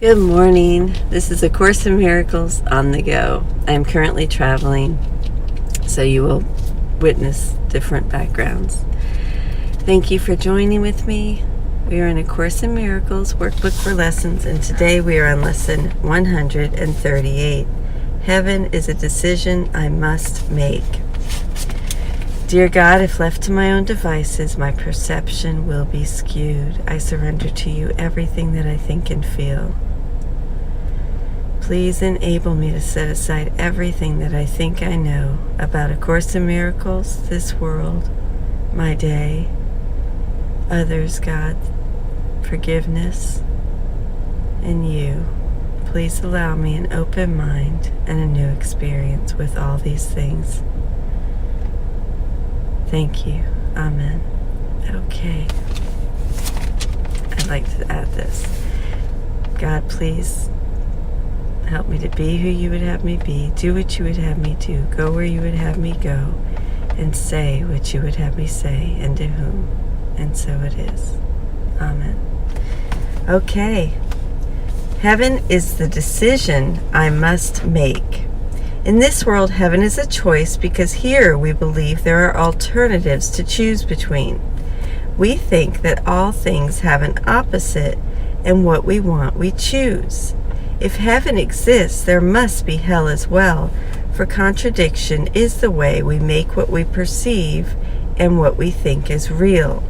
Good morning. This is A Course in Miracles on the go. I am currently traveling, so you will witness different backgrounds. Thank you for joining with me. We are in A Course in Miracles workbook for lessons, and today we are on lesson 138. Heaven is a decision I must make. Dear God, if left to my own devices, my perception will be skewed. I surrender to you everything that I think and feel. Please enable me to set aside everything that I think I know about A Course in Miracles, this world, my day, others, God, forgiveness, and you. Please allow me an open mind and a new experience with all these things. Thank you. Amen. Okay. I'd like to add this. God, please help me to be who you would have me be, do what you would have me do, go where you would have me go, and say what you would have me say, and to whom. And so it is. Amen. Okay. Heaven is the decision I must make. In this world, heaven is a choice because here we believe there are alternatives to choose between. We think that all things have an opposite, and what we want we choose. If heaven exists, there must be hell as well, for contradiction is the way we make what we perceive and what we think is real.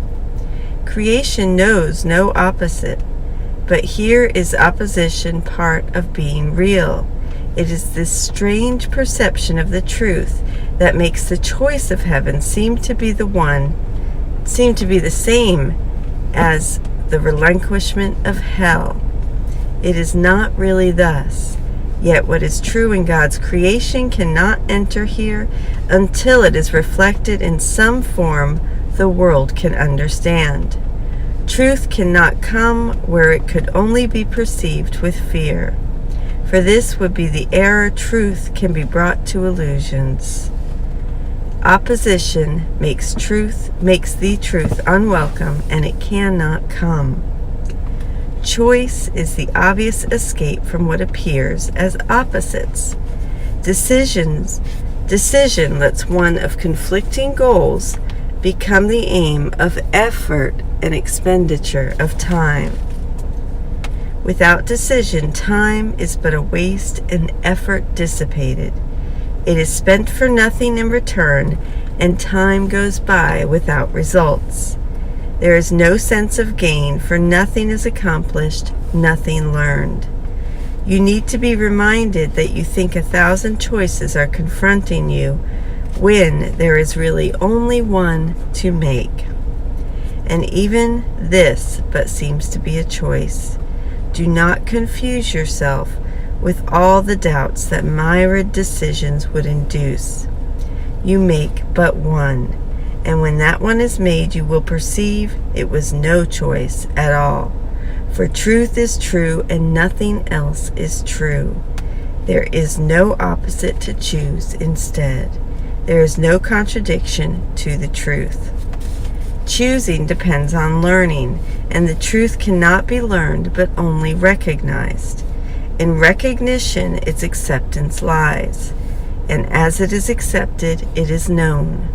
Creation knows no opposite, but here is opposition part of being real. It is this strange perception of the truth that makes the choice of heaven seem to be the same as the relinquishment of hell. It is not really thus. Yet what is true in God's creation cannot enter here until it is reflected in some form the world can understand. Truth cannot come where it could only be perceived with fear. For this would be the error truth can be brought to illusions. Opposition makes the truth unwelcome, and it cannot come. Choice is the obvious escape from what appears as opposites. Decision lets one of conflicting goals become the aim of effort and expenditure of time. Without decision, time is but a waste and effort dissipated. It is spent for nothing in return, and time goes by without results. There is no sense of gain, for nothing is accomplished, nothing learned. You need to be reminded that you think 1,000 choices are confronting you when there is really only one to make. And even this but seems to be a choice. Do not confuse yourself with all the doubts that myriad decisions would induce. You make but one. And when that one is made, you will perceive it was no choice at all. For truth is true, and nothing else is true. There is no opposite to choose instead. There is no contradiction to the truth. Choosing depends on learning, and the truth cannot be learned but only recognized. In recognition, its acceptance lies, and as it is accepted, it is known.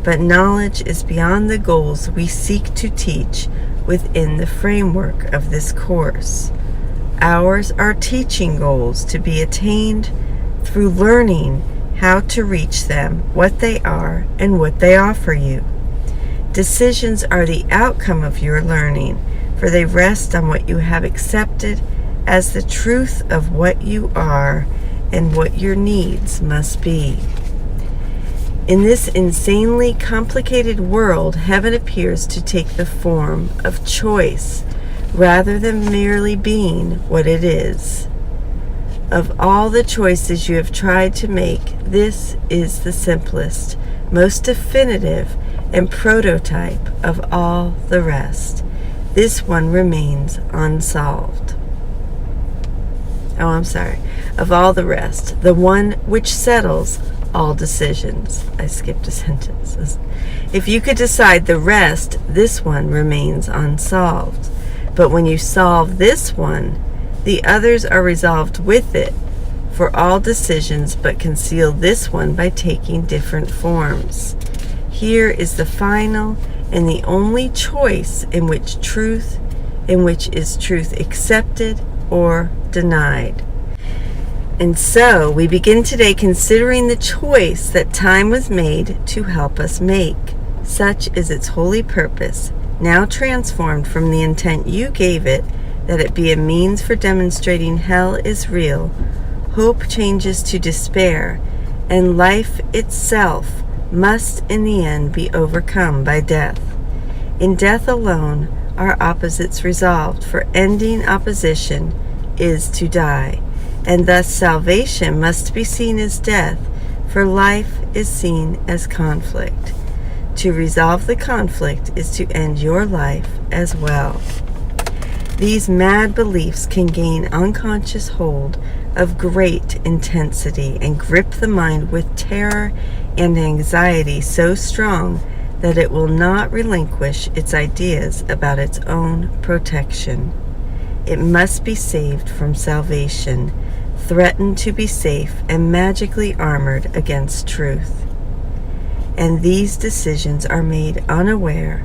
But knowledge is beyond the goals we seek to teach within the framework of this course. Ours are teaching goals to be attained through learning how to reach them, what they are, and what they offer you. Decisions are the outcome of your learning, for they rest on what you have accepted as the truth of what you are and what your needs must be. In this insanely complicated world, heaven appears to take the form of choice rather than merely being what it is. Of all the choices you have tried to make, this is the simplest, most definitive, and prototype of all the rest. This one remains unsolved. Of all the rest, the one which settles all decisions. I skipped a sentence. If you could decide the rest, this one remains unsolved. But when you solve this one, The others are resolved with it for all decisions, but conceal this one by taking different forms. Here is the final and the only choice in which is truth accepted or denied. And so we begin today considering the choice that time was made to help us make. Such is its holy purpose, now transformed from the intent you gave it, that it be a means for demonstrating hell is real. Hope changes to despair, and life itself must in the end be overcome by death. In death alone are opposites resolved, for ending opposition is to die, and thus salvation must be seen as death, for life is seen as conflict. To resolve the conflict is to end your life as well. These mad beliefs can gain unconscious hold of great intensity and grip the mind with terror and anxiety so strong that it will not relinquish its ideas about its own protection. It must be saved from salvation, threatened to be safe and magically armored against truth. And these decisions are made unaware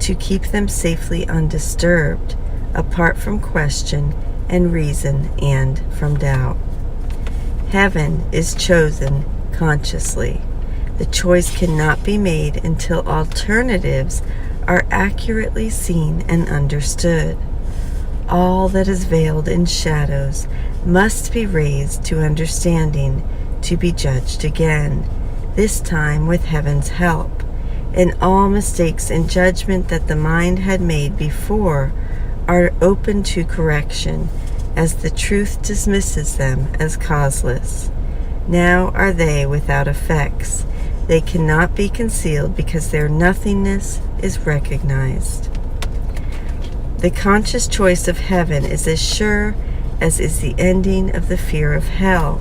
to keep them safely undisturbed, apart from question and reason and from doubt. Heaven is chosen consciously. The choice cannot be made until alternatives are accurately seen and understood. All that is veiled in shadows must be raised to understanding, to be judged again, this time with heaven's help, and all mistakes in judgment that the mind had made before are open to correction, as the truth dismisses them as causeless. Now are they without effects. They cannot be concealed because their nothingness is recognized. The conscious choice of heaven is as sure as is the ending of the fear of hell,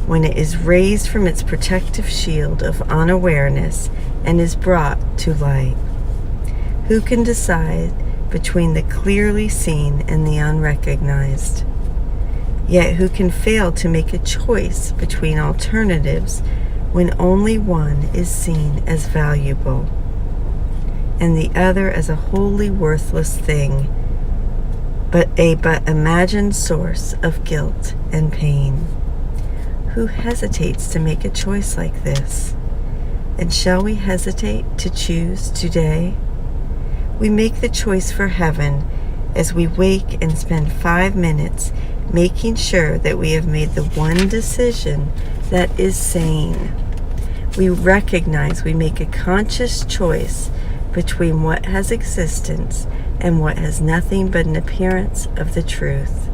when it is raised from its protective shield of unawareness and is brought to light. Who can decide between the clearly seen and the unrecognized? Yet who can fail to make a choice between alternatives when only one is seen as valuable and the other as a wholly worthless thing, but imagined source of guilt and pain? Who hesitates to make a choice like this? And shall we hesitate to choose today? We make the choice for heaven as we wake and spend 5 minutes making sure that we have made the one decision that is sane. We recognize we make a conscious choice between what has existence and what has nothing but an appearance of the truth.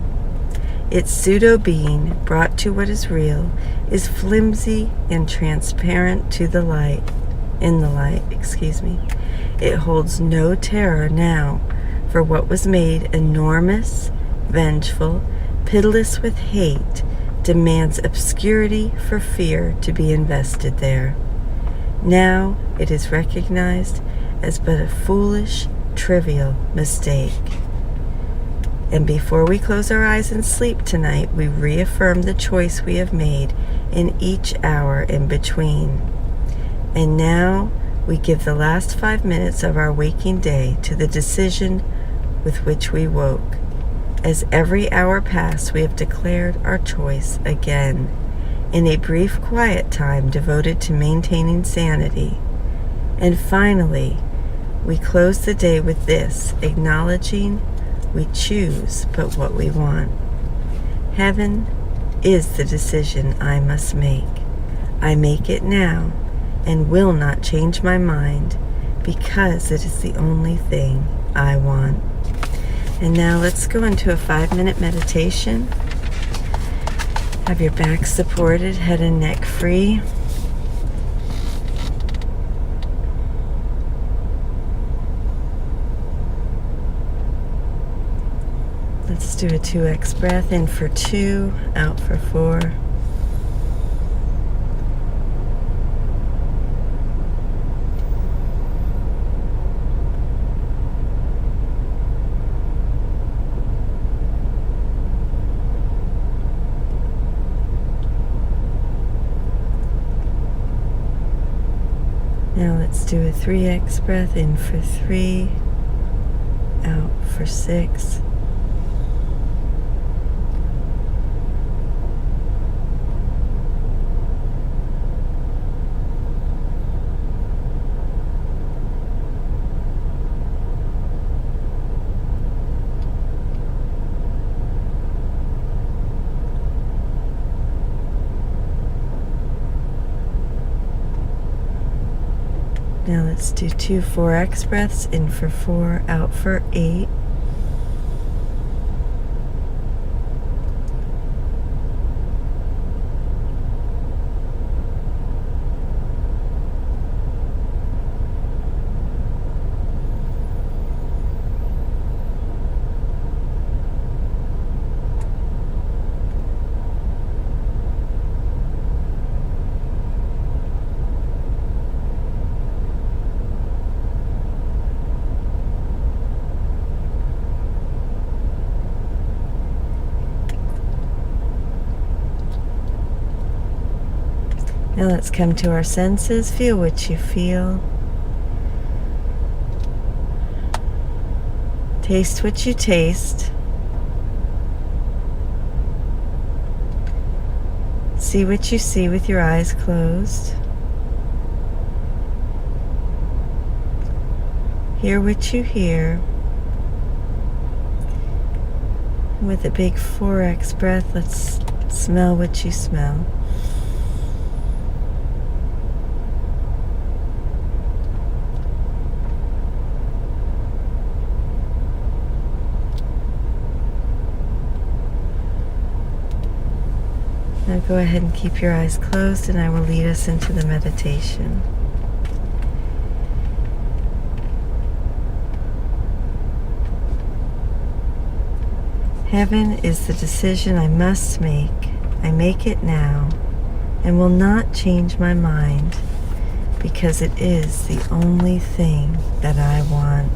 Its pseudo-being, brought to what is real, is flimsy and transparent to the light. It holds no terror now, for what was made enormous, vengeful, pitiless with hate, demands obscurity for fear to be invested there. Now it is recognized as but a foolish, trivial mistake. And before we close our eyes and sleep tonight, we reaffirm the choice we have made in each hour in between. And now we give the last 5 minutes of our waking day to the decision with which we woke. As every hour passed, we have declared our choice again, in a brief quiet time devoted to maintaining sanity. And finally, we close the day with this, acknowledging we choose but what we want. Heaven is the decision I must make. I make it now and will not change my mind, because it is the only thing I want. And now let's go into a 5-minute meditation. Have your back supported, head and neck free. Let's do a 2x breath, in for 2, out for 4. do a 3x breath, in for 3, out for 6. Now let's do 2 4x breaths, in for 4, out for 8. Now let's come to our senses. Feel what you feel. Taste what you taste. See what you see with your eyes closed. Hear what you hear. With a big 4x breath, let's smell what you smell. Now go ahead and keep your eyes closed, and I will lead us into the meditation. Heaven is the decision I must make. I make it now and will not change my mind, because it is the only thing that I want.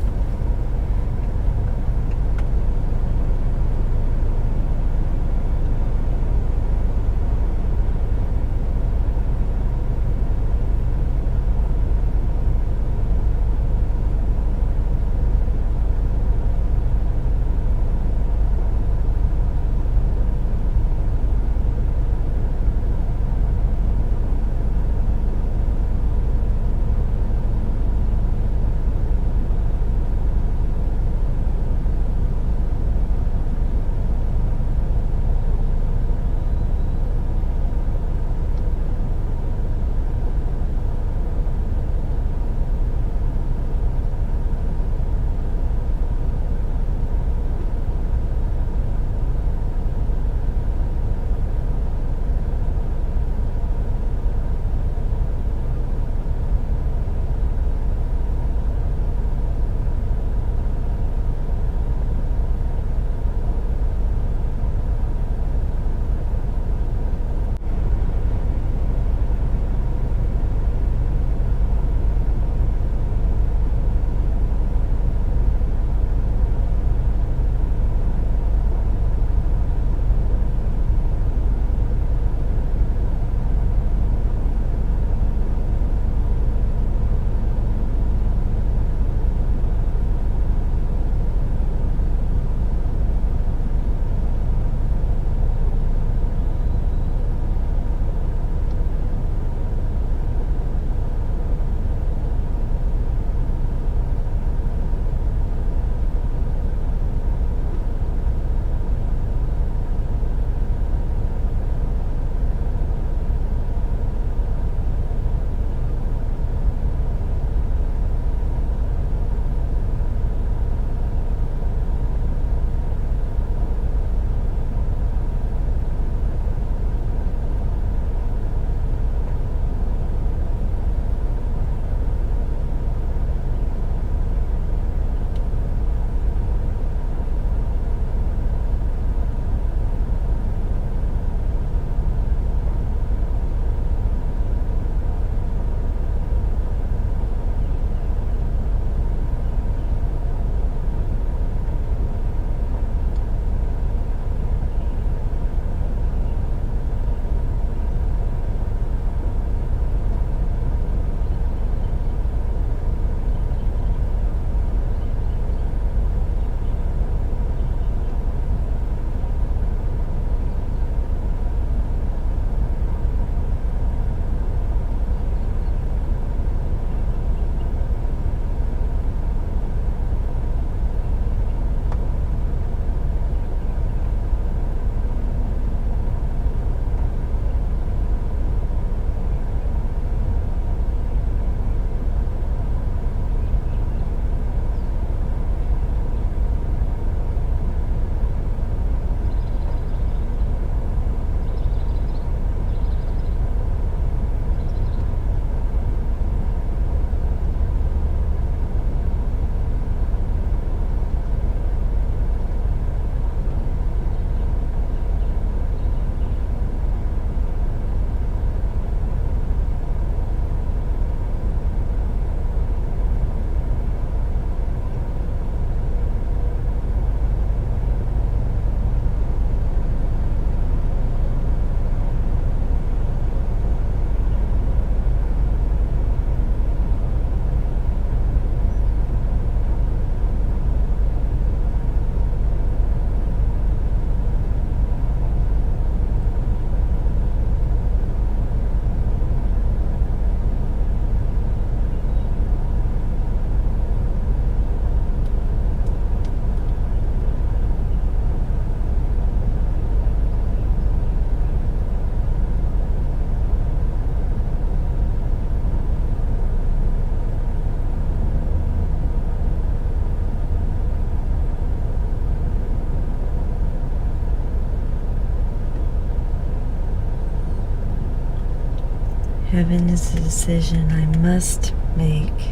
Heaven is a decision I must make.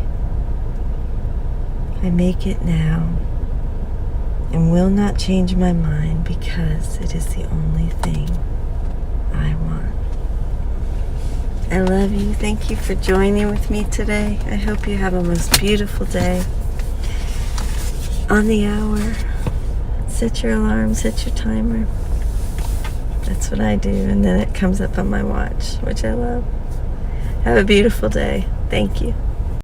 I make it now and will not change my mind because it is the only thing I want. I love you. Thank you for joining with me today. I hope you have a most beautiful day. On the hour. Set your alarm, set your timer. That's what I do, and then it comes up on my watch, which I love. Have a beautiful day. Thank you.